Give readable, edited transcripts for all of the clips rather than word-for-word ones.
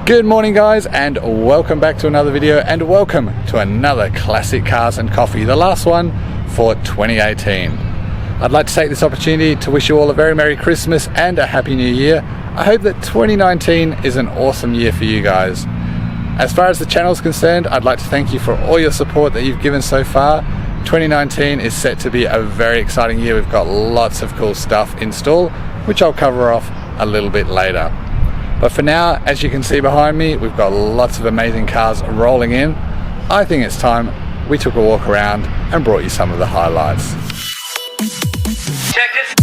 Good morning guys, and welcome back to another video, and welcome to another Classic Cars and Coffee, the last one for 2018. I'd like to take this opportunity to wish you all a very Merry Christmas and a Happy New Year. I hope that 2019 is an awesome year for you guys. As far as the channel is concerned, I'd like to thank you for all your support that you've given so far. 2019 is set to be a very exciting year. We've got lots of cool stuff in store, which I'll cover off a little bit later. But for now, as you can see behind me, we've got lots of amazing cars rolling in. I think it's time we took a walk around and brought you some of the highlights. Check this.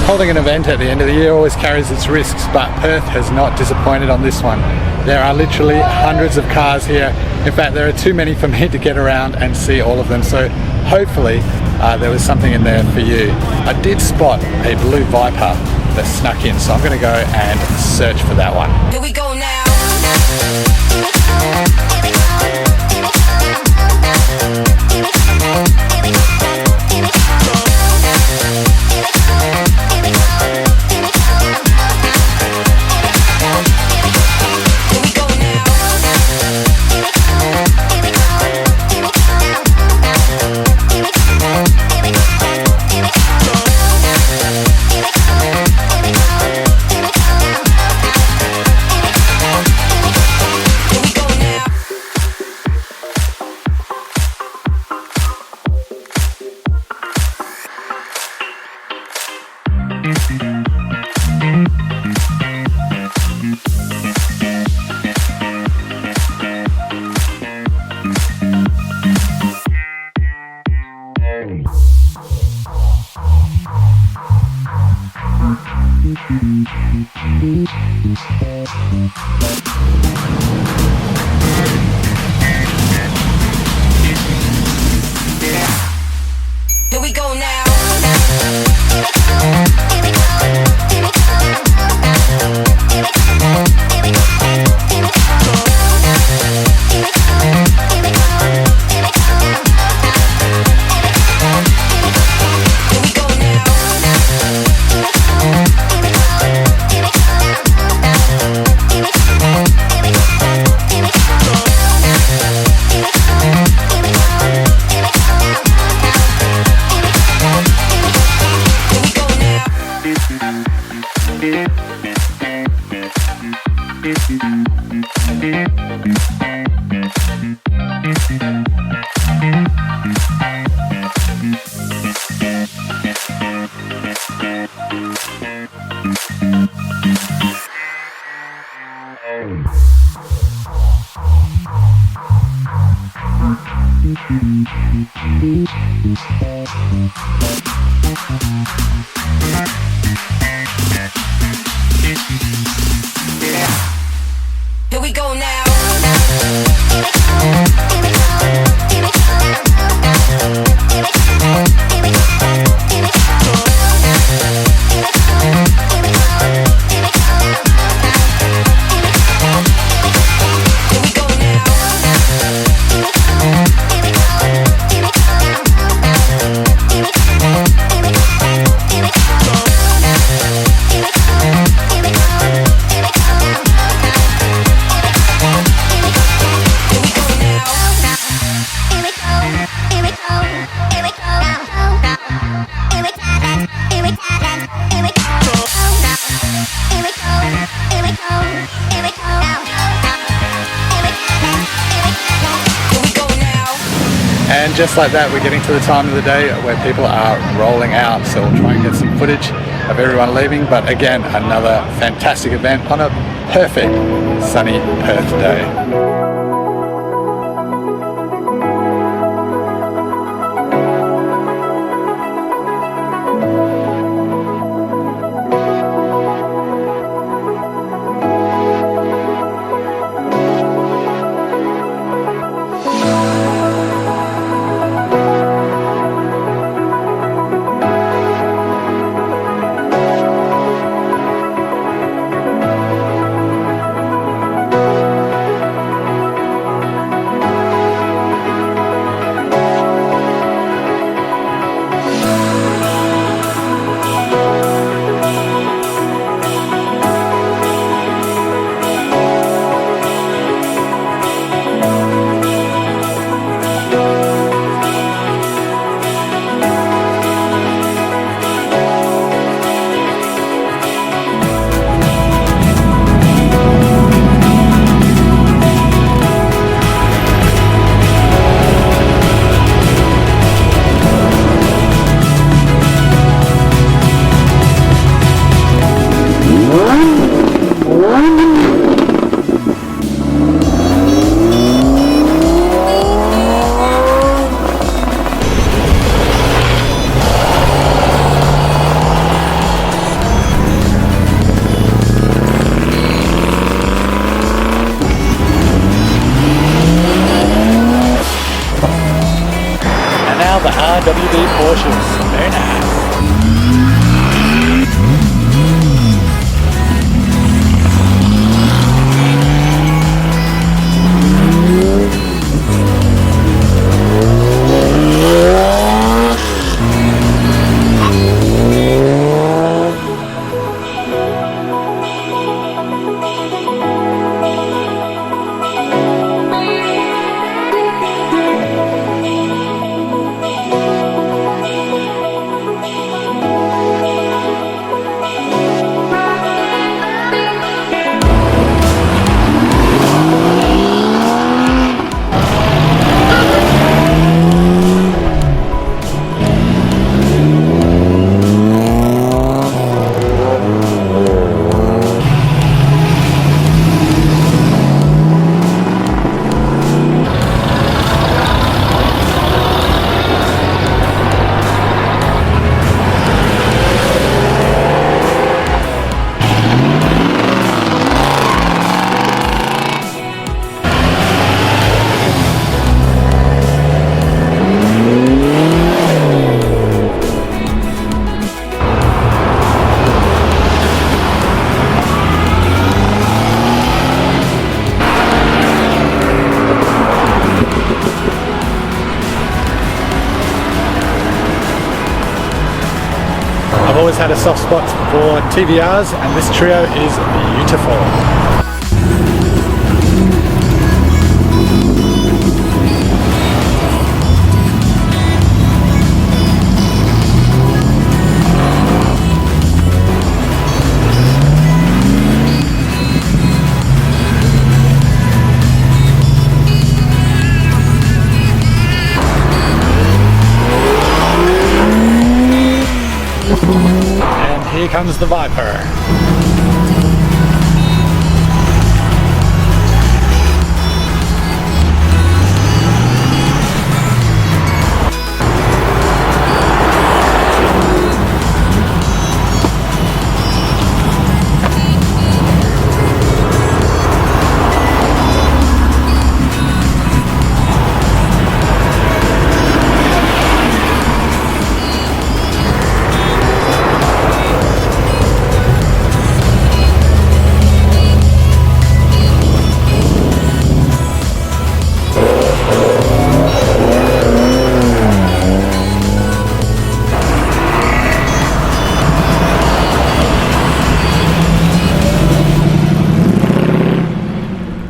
Holding an event at the end of the year always carries its risks, but Perth has not disappointed on this one. There are literally hundreds of cars here. In fact, there are too many for me to get around and see all of them, so hopefully there was something in there for you. I did spot a blue Viper that snuck in, so I'm going to go and search for that one. Here we go now. Here we go now. And just like that, we're getting to the time of the day where people are rolling out, so we'll try and get some footage of everyone leaving. But again, another fantastic event on a perfect sunny Perth day. The RWD Porsches. Very nice. I've always had a soft spot for TVRs, and this trio is beautiful. comes the Viper.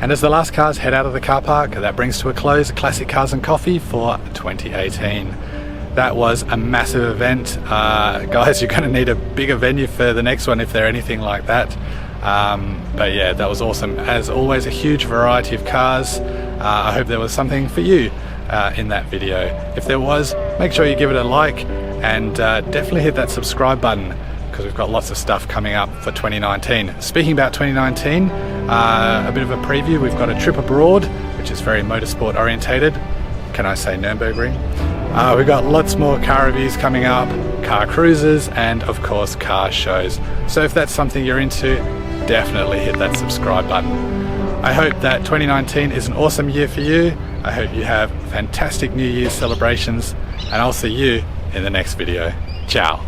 And as the last cars head out of the car park, that brings to a close Classic Cars and Coffee for 2018. That was a massive event. Guys, you're going to need a bigger venue for the next one if they're anything like that. But yeah, that was awesome. As always, a huge variety of cars. I hope there was something for you in that video. If there was, make sure you give it a like and definitely hit that subscribe button, because we've got lots of stuff coming up for 2019. Speaking about 2019, a bit of a preview. We've got a trip abroad, which is very motorsport orientated. Can I say Nürburgring? We've got lots more car reviews coming up, car cruises, and of course car shows. So if that's something you're into, definitely hit that subscribe button. I hope that 2019 is an awesome year for you. I hope you have fantastic New Year's celebrations, and I'll see you in the next video. Ciao.